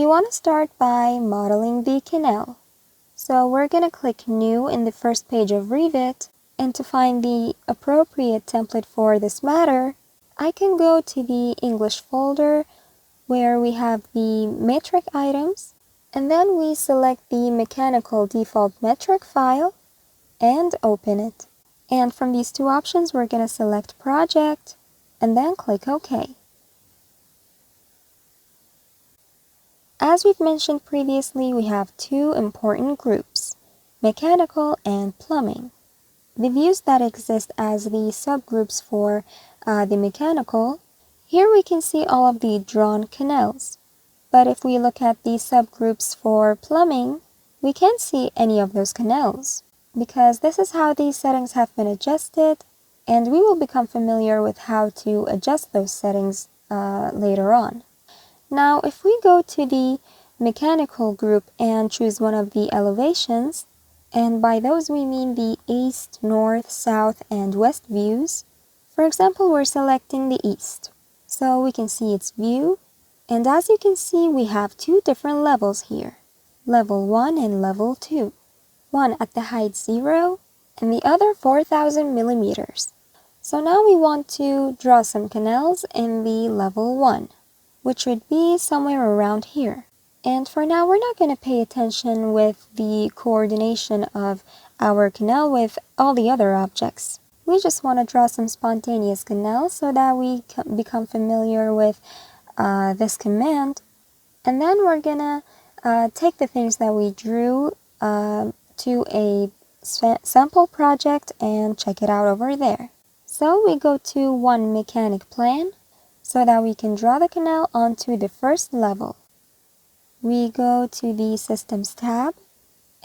want to start by modeling the canal. So we're going to click New in the first page of Revit, and to find the appropriate template for this matter, I can go to the English folder where we have the metric items, and then we select the mechanical default metric file and open it. And from these two options, we're going to select Project and then click OK. As we've mentioned previously, we have two important groups, mechanical and plumbing. The views that exist as the subgroups for the mechanical, here we can see all of the drawn canals. But if we look at the subgroups for plumbing, we can't see any of those canals, because this is how these settings have been adjusted, and we will become familiar with how to adjust those settings later on. Now, if we go to the mechanical group and choose one of the elevations, and by those we mean the east, north, south, and west views. For example, we're selecting the east, so we can see its view, and as you can see, we have two different levels here, level 1 and level 2, one at the height 0 and the other 4,000 millimeters. So now we want to draw some canals in the level 1, which would be somewhere around here. And for now, we're not going to pay attention with the coordination of our canal with all the other objects. We just want to draw some spontaneous canals so that we become familiar with this command. And then we're going to take the things that we drew to a sample project and check it out over there. So we go to One Mechanic Plan so that we can draw the canal onto the first level. We go to the Systems tab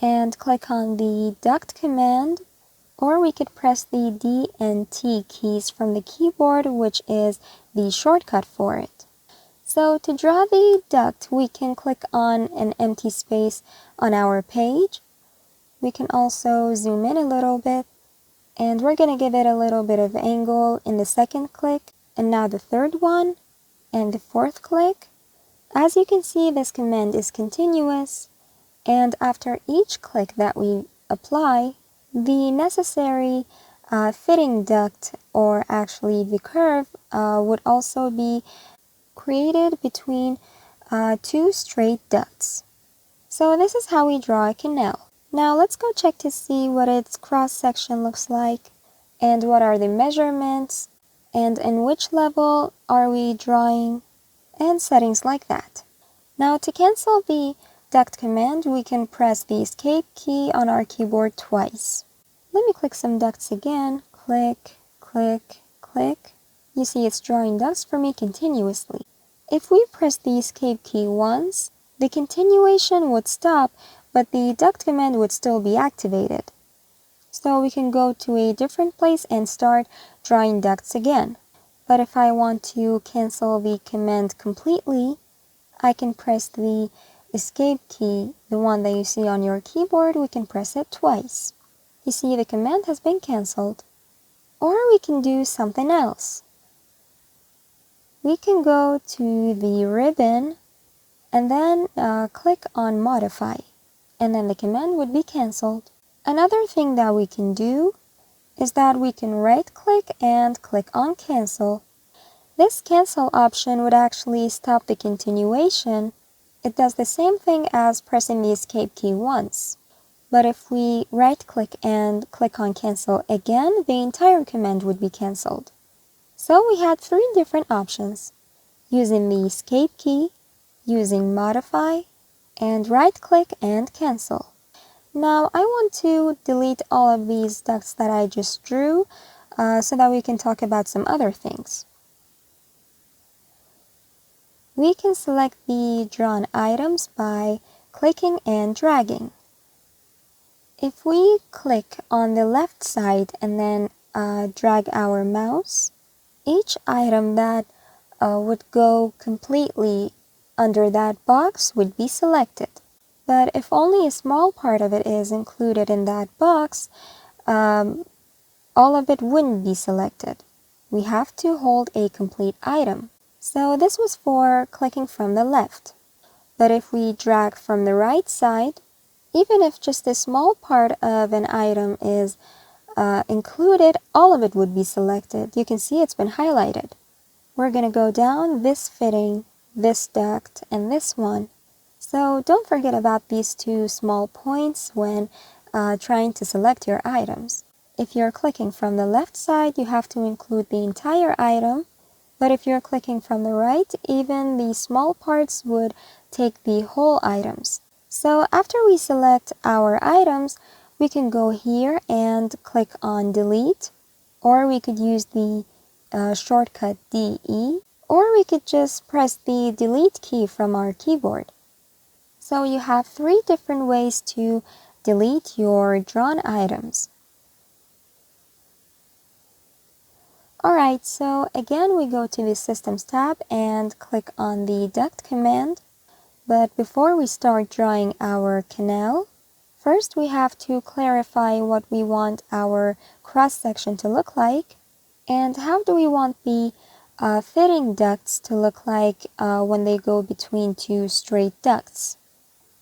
and click on the Duct command, or we could press the D and T keys from the keyboard, which is the shortcut for it. So to draw the duct, we can click on an empty space on our page. We can also zoom in a little bit, and we're going to give it a little bit of angle in the second click, and now the third one, and the fourth click. As you can see, this command is continuous, and after each click that we apply, the necessary fitting duct, or actually the curve, would also be created between two straight ducts. So this is how we draw a canal. Now let's go check to see what its cross-section looks like, and what are the measurements, and in which level are we drawing, and settings like that. Now to cancel the duct command, we can press the escape key on our keyboard twice. Let me click some ducts again. Click, click, click. You see it's drawing ducts for me continuously. If we press the escape key once, the continuation would stop, but the duct command would still be activated. So we can go to a different place and start drawing ducts again. But if I want to cancel the command completely, I can press the escape key, the one that you see on your keyboard. We can press it twice. You see the command has been canceled. Or we can do something else. We can go to the ribbon and then click on Modify, and then the command would be canceled. Another thing that we can do is that we can right-click and click on Cancel. This cancel option would actually stop the continuation. It does the same thing as pressing the escape key once. But if we right-click and click on Cancel again, the entire command would be canceled. So we had three different options: using the escape key, using Modify, and right-click and cancel. Now I want to delete all of these ducts that I just drew so that we can talk about some other things. We can select the drawn items by clicking and dragging. If we click on the left side and then drag our mouse, each item that would go completely under that box would be selected. But if only a small part of it is included in that box, all of it wouldn't be selected. We have to hold a complete item. So this was for clicking from the left. But if we drag from the right side, even if just a small part of an item is included, all of it would be selected. You can see it's been highlighted. We're going to go down this fitting, this duct, and this one. So don't forget about these two small points when trying to select your items. If you're clicking from the left side, you have to include the entire item. But if you're clicking from the right, even the small parts would take the whole items. So after we select our items, we can go here and click on delete, or we could use the shortcut DE, or we could just press the delete key from our keyboard. So you have 3 different ways to delete your drawn items. Alright, so again we go to the Systems tab and click on the Duct command. But before we start drawing our canal, first we have to clarify what we want our cross-section to look like, and how do we want the fitting ducts to look like when they go between 2 straight ducts.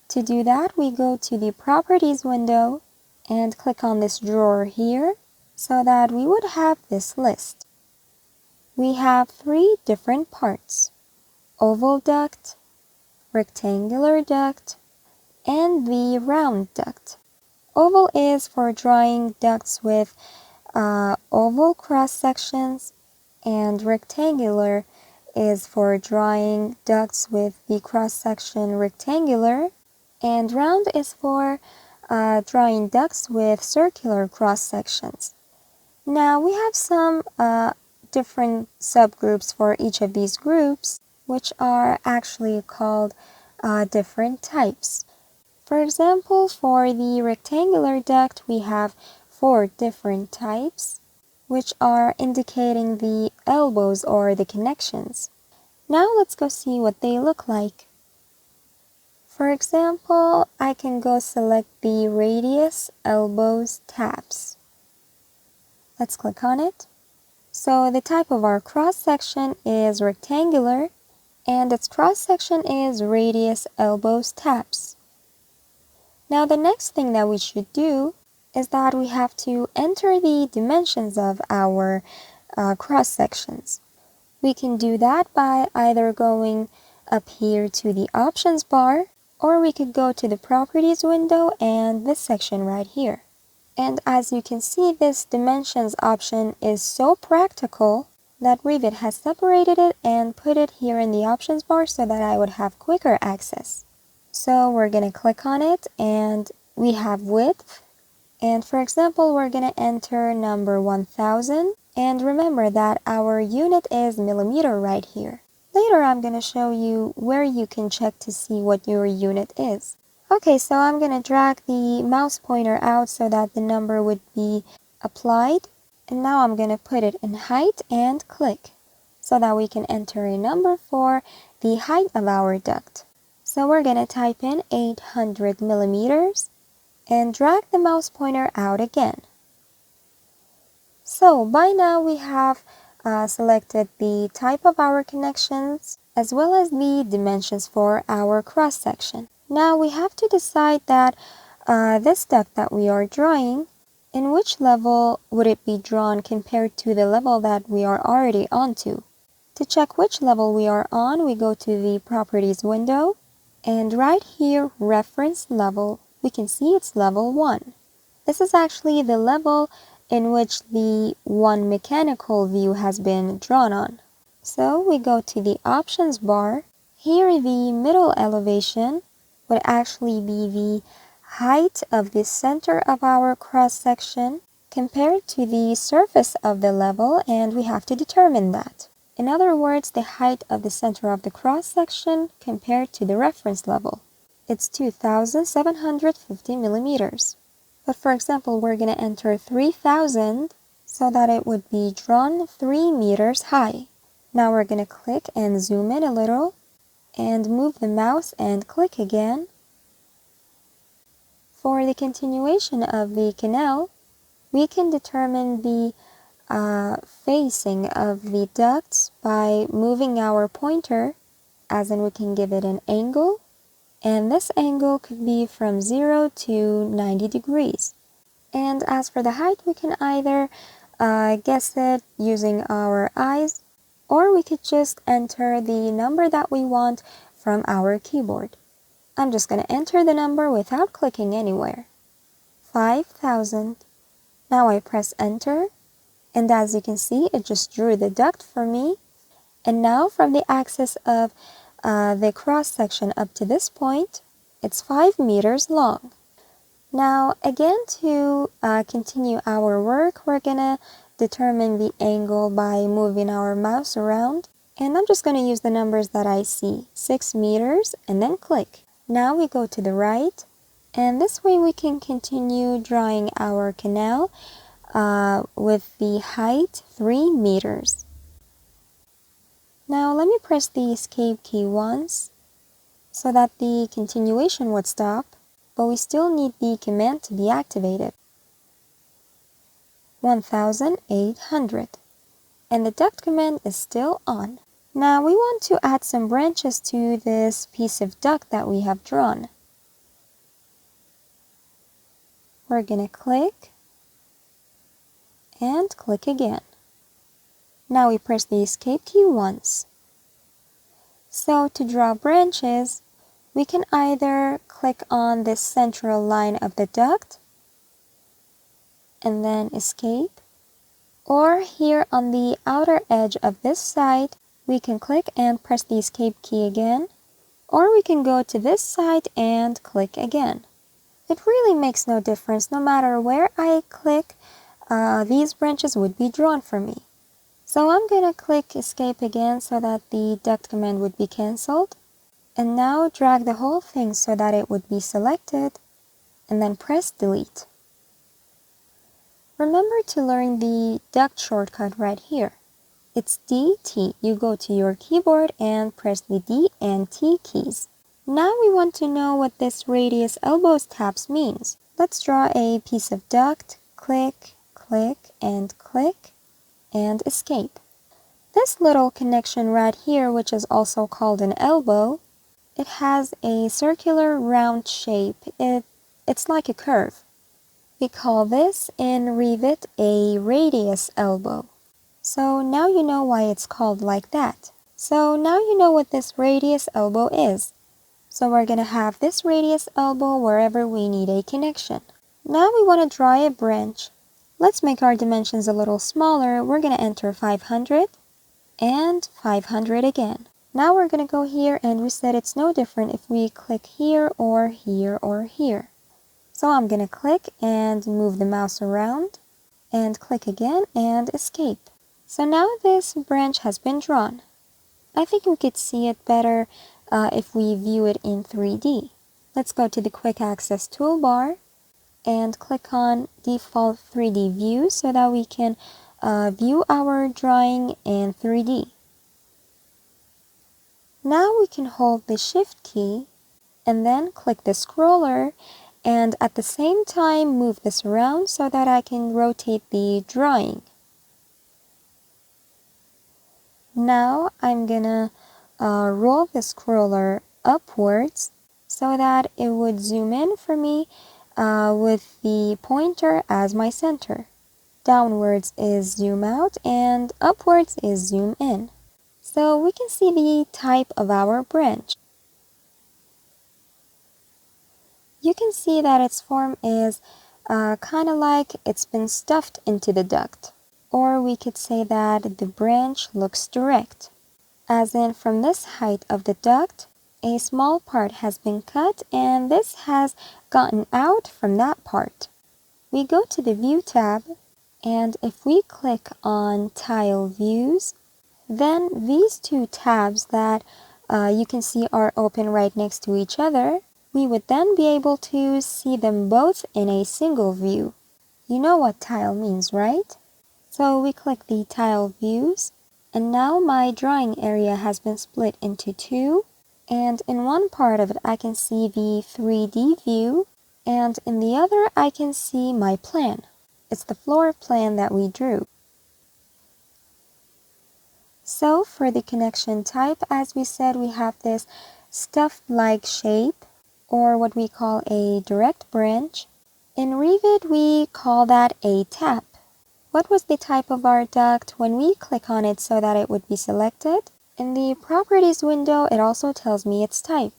To do that, we go to the Properties window and click on this drawer here so that we would have this list. We have 3 different parts: oval duct, rectangular duct, and the round duct. Oval is for drawing ducts with oval cross sections, and rectangular is for drawing ducts with the cross section rectangular, and round is for drawing ducts with circular cross sections. Now we have some different subgroups for each of these groups, which are actually called different types. For example, for the rectangular duct, we have 4 different types, which are indicating the elbows or the connections. Now let's go see what they look like. For example, I can go select the radius, elbows, tabs. Let's click on it. So the type of our cross section is rectangular, and its cross section is radius, elbows, tabs. Now the next thing that we should do is that we have to enter the dimensions of our cross sections. We can do that by either going up here to the options bar, or we could go to the properties window and this section right here. And as you can see, this dimensions option is so practical that Revit has separated it and put it here in the options bar so that I would have quicker access. So we're going to click on it and we have width. And for example, we're going to enter number 1000. And remember that our unit is millimeter right here. Later I'm going to show you where you can check to see what your unit is. Okay, so I'm going to drag the mouse pointer out so that the number would be applied. And now I'm going to put it in height and click so that we can enter a number for the height of our duct. So we're going to type in 800 millimeters and drag the mouse pointer out again. So by now we have selected the type of our connections as well as the dimensions for our cross section. Now we have to decide that this duct that we are drawing, in which level would it be drawn compared to the level that we are already onto. To check which level we are on, we go to the Properties window, and right here, Reference Level, we can see it's level 1. This is actually the level in which the one mechanical view has been drawn on. So we go to the Options bar. Here the middle elevation would actually be the height of the center of our cross section compared to the surface of the level, and we have to determine that. In other words, the height of the center of the cross section compared to the reference level. It's 2750 millimeters. But for example, we're going to enter 3000 so that it would be drawn 3 meters high. Now we're going to click and zoom in a little and move the mouse and click again. For the continuation of the canal, we can determine the facing of the ducts by moving our pointer, as in we can give it an angle, And this angle could be from 0 to 90 degrees. And as for the height, we can either guess it using our eyes, or we could just enter the number that we want from our keyboard. I'm just going to enter the number without clicking anywhere. 5,000. Now I press enter, and as you can see, it just drew the duct for me. And now from the axis of the cross section up to this point, it's 5 meters long. Now again, to continue our work, we're gonna determine the angle by moving our mouse around. And I'm just gonna use the numbers that I see, 6 meters, and then click. Now we go to the right, and this way we can continue drawing our canal with the height 3 meters. Now let me press the escape key once so that the continuation would stop, but we still need the command to be activated. 1,800. And the duct command is still on. Now we want to add some branches to this piece of duct that we have drawn. We're gonna click and click again. Now we press the escape key once. So to draw branches, we can either click on this central line of the duct and then escape, or here on the outer edge of this side, we can click and press the escape key again, or we can go to this side and click again. It really makes no difference. No matter where I click, these branches would be drawn for me. So I'm gonna click escape again so that the duct command would be cancelled. And now drag the whole thing so that it would be selected, and then press delete. Remember to learn the duct shortcut right here. It's DT. You go to your keyboard and press the D and T keys. Now we want to know what this radius elbows tabs means. Let's draw a piece of duct. Click, click, and click, and escape. This little connection right here, which is also called an elbow, it has a circular round shape. It's like a curve. We call this in Revit a radius elbow. So now you know why it's called like that. So now you know what this radius elbow is. So we're going to have this radius elbow wherever we need a connection. Now we want to draw a branch. Let's make our dimensions a little smaller. We're going to enter 500 and 500 again. Now we're going to go here, and we said it's no different if we click here or here or here. So I'm going to click and move the mouse around and click again and escape. So now this branch has been drawn. I think we could see it better if we view it in 3D. Let's go to the quick access toolbar and click on default 3D view so that we can view our drawing in 3D. Now we can hold the shift key and then click the scroller, and at the same time move this around so that I can rotate the drawing. Now I'm gonna roll the scroller upwards so that it would zoom in for me with the pointer as my center. Downwards is zoom out and upwards is zoom in. So we can see the type of our branch. You can see that its form is kind of like it's been stuffed into the duct. Or we could say that the branch looks direct. As in, from this height of the duct, a small part has been cut and this has gotten out from that part. We go to the View tab, and if we click on Tile Views, then these two tabs that you can see are open right next to each other, we would then be able to see them both in a single view. You know what tile means, right? So we click the Tile Views, and now my drawing area has been split into two, and in one part of it I can see the 3D view, and in the other I can see my plan. It's the floor plan that we drew. So for the connection type, as we said, we have this stuffed-like shape or what we call a direct branch. In Revit, we call that a tap. What was the type of our duct when we click on it so that it would be selected? In the Properties window, it also tells me its type.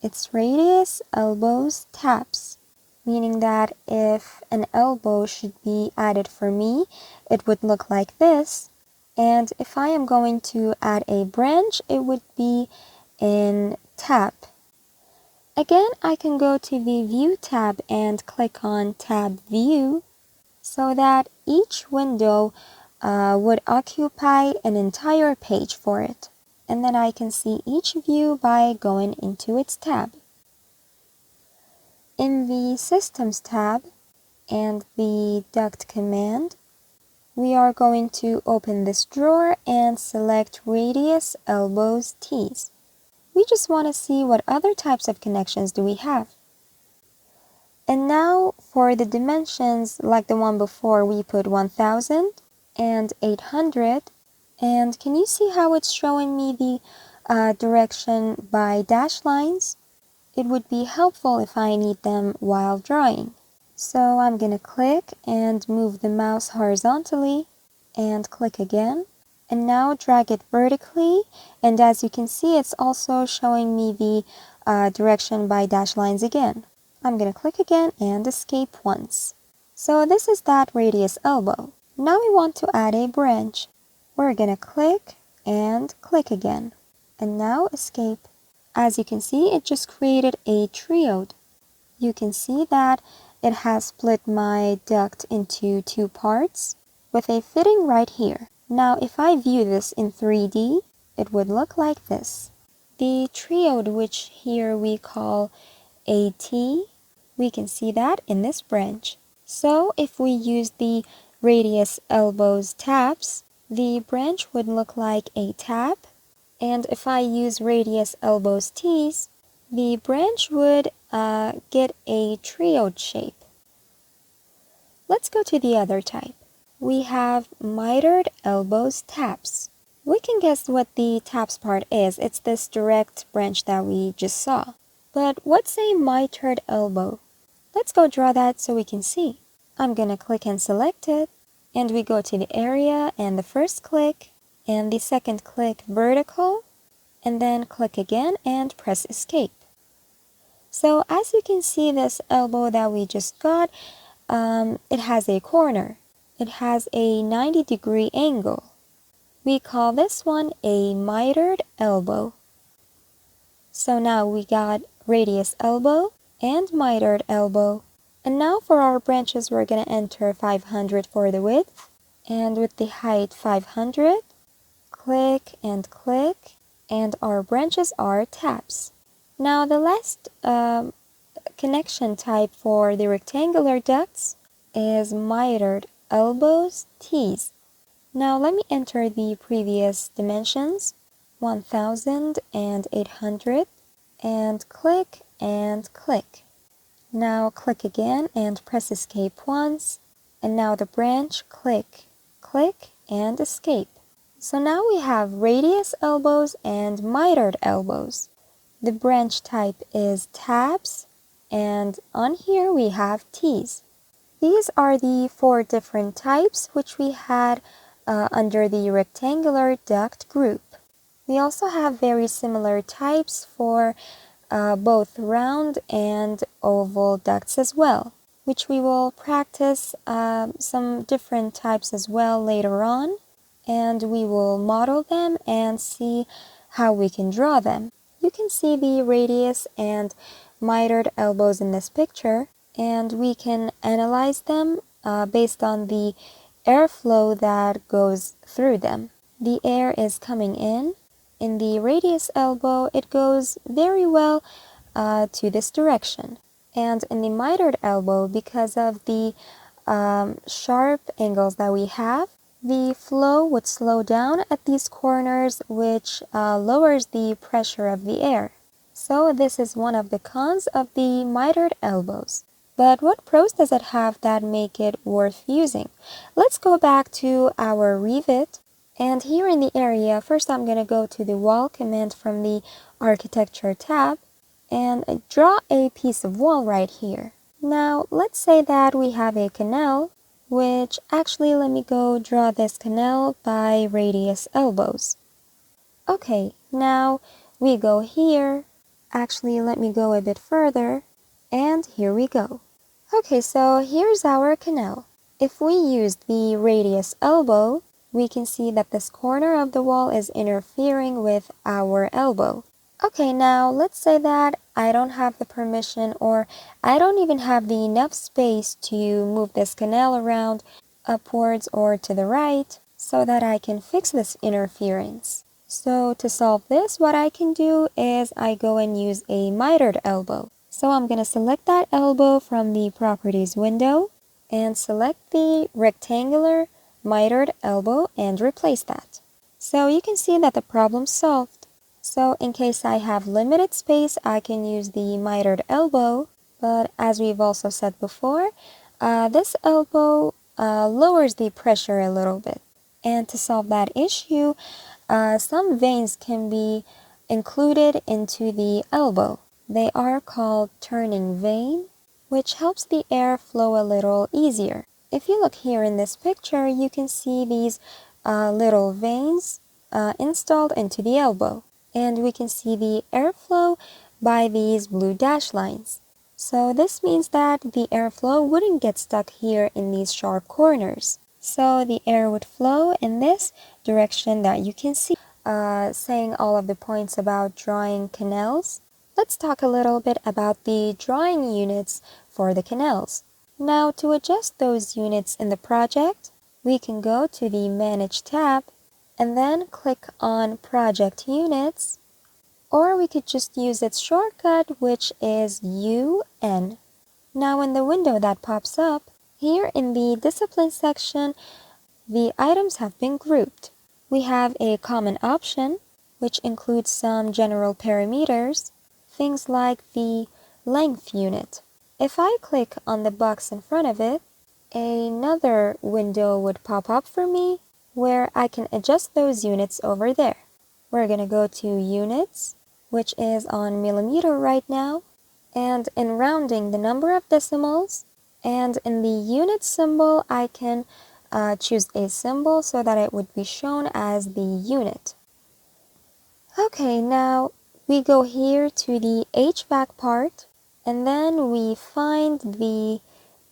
It's radius, elbows, taps, meaning that if an elbow should be added for me, it would look like this. And if I am going to add a branch, it would be in tap. Again, I can go to the View tab and click on Tab View so that each window would occupy an entire page for it. And then I can see each view by going into its tab. In the Systems tab and the Duct command, we are going to open this drawer and select Radius, Elbows, Tees. We just want to see what other types of connections do we have. And now for the dimensions, like the one before, we put 1000 and 800. And can you see how it's showing me the direction by dash lines? It would be helpful if I need them while drawing. So I'm going to click and move the mouse horizontally and click again. And now drag it vertically. And as you can see, it's also showing me the direction by dash lines again. I'm going to click again and escape once. So this is that radius elbow. Now we want to add a branch. We're going to click and click again. And now escape. As you can see, it just created a triode. You can see that it has split my duct into two parts with a fitting right here. Now if I view this in 3D, it would look like this. The triode, which here we call a T, we can see that in this branch. So if we use the radius, elbows, taps, the branch would look like a tap. And if I use radius, elbows, tees, the branch would get a triode shape. Let's go to the other type. We have mitered, elbows, taps. We can guess what the taps part is. It's this direct branch that we just saw. But what's a mitered elbow? Let's go draw that so we can see. I'm going to click and select it. And we go to the area and the first click and the second click vertical. And then click again and press escape. So as you can see, this elbow that we just got, it has a corner. It has a 90-degree angle. We call this one a mitered elbow. So now we got radius elbow and mitered elbow. And now for our branches, we're going to enter 500 for the width. And with the height 500, click and click. And our branches are taps. Now the last connection type for the rectangular ducts is mitered elbows, tees. Now let me enter the previous dimensions, 1000 and 800, and click and click. Now click again and press escape once, and now the branch, click, click, and escape. So now we have radius elbows and mitered elbows. The branch type is taps, and on here we have tees. These are the 4 different types which we had under the rectangular duct group. We also have very similar types for both round and oval ducts as well, which we will practice some different types as well later on. And we will model them and see how we can draw them. You can see the radius and mitered elbows in this picture, and we can analyze them based on the airflow that goes through them. The air is coming in. In the radius elbow, it goes very well to this direction. And in the mitered elbow, because of the sharp angles that we have, the flow would slow down at these corners, which lowers the pressure of the air. So this is one of the cons of the mitered elbows. But what pros does it have that make it worth using? Let's go back to our Revit. And here in the area, first I'm going to go to the Wall command from the Architecture tab. and draw a piece of wall right here. Now let's say that we have a canal, which actually let me go draw this canal by radius elbows. Okay, now we go here. Actually, let me go a bit further, and here we go. Okay, so here's our canal. If we use the radius elbow, we can see that this corner of the wall is interfering with our elbow. Okay, now let's say that I don't have the permission, or I don't even have the enough space to move this canal around upwards or to the right so that I can fix this interference. So to solve this, what I can do is I go and use a mitered elbow. So I'm going to select that elbow from the Properties window and select the rectangular mitered elbow and replace that. So you can see that the problem's solved. So in case I have limited space, I can use the mitered elbow, but as we've also said before, this elbow lowers the pressure a little bit. And to solve that issue, some vanes can be included into the elbow. They are called turning vane, which helps the air flow a little easier. If you look here in this picture, you can see these little vanes installed into the elbow. And we can see the airflow by these blue dash lines. So this means that the airflow wouldn't get stuck here in these sharp corners. So the air would flow in this direction that you can see. Saying all of the points about drawing canals, let's talk a little bit about the drawing units for the canals. Now to adjust those units in the project, we can go to the Manage tab and then click on Project Units, or we could just use its shortcut, which is UN. Now in the window that pops up, here in the Discipline section, the items have been grouped. We have a common option, which includes some general parameters, things like the length unit. If I click on the box in front of it, another window would pop up for me where I can adjust those units over there. We're going to go to Units, which is on millimeter right now, and in rounding the number of decimals, and in the unit symbol, I can choose a symbol so that it would be shown as the unit. Okay, now we go here to the HVAC part, and then we find the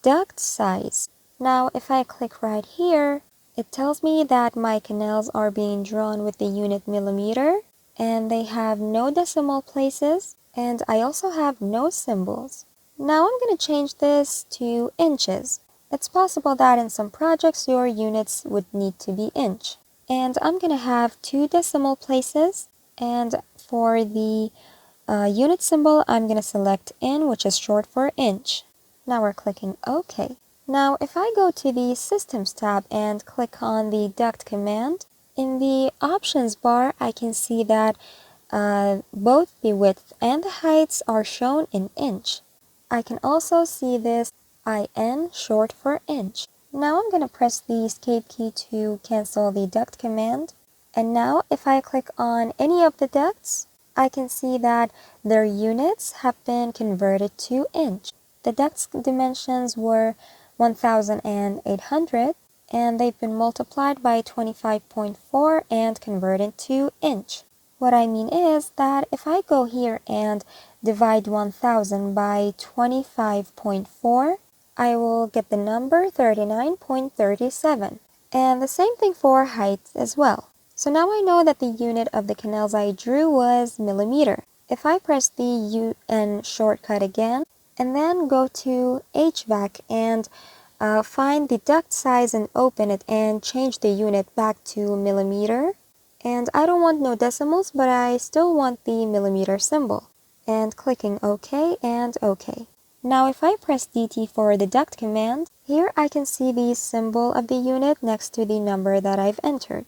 duct size. Now, if I click right here, it tells me that my canals are being drawn with the unit millimeter, and they have no decimal places, and I also have no symbols. Now I'm going to change this to inches. It's possible that in some projects your units would need to be inch. And I'm going to have 2 decimal places, and for the unit symbol, I'm going to select in, which is short for inch. Now we're clicking OK. Now if I go to the Systems tab and click on the Duct command, in the options bar I can see that both the width and the heights are shown in inch. I can also see this IN, short for inch. Now I'm going to press the escape key to cancel the duct command. And now if I click on any of the ducts, I can see that their units have been converted to inch. The duct's dimensions were 1,800, and they've been multiplied by 25.4 and converted to inch. What I mean is that if I go here and divide 1,000 by 25.4, I will get the number 39.37. And the same thing for height as well. So now I know that the unit of the canals I drew was millimeter. If I press the UN shortcut again, and then go to HVAC and find the duct size and open it and change the unit back to millimeter. And I don't want no decimals, but I still want the millimeter symbol. And clicking OK and OK. Now if I press DT for the duct command, here I can see the symbol of the unit next to the number that I've entered.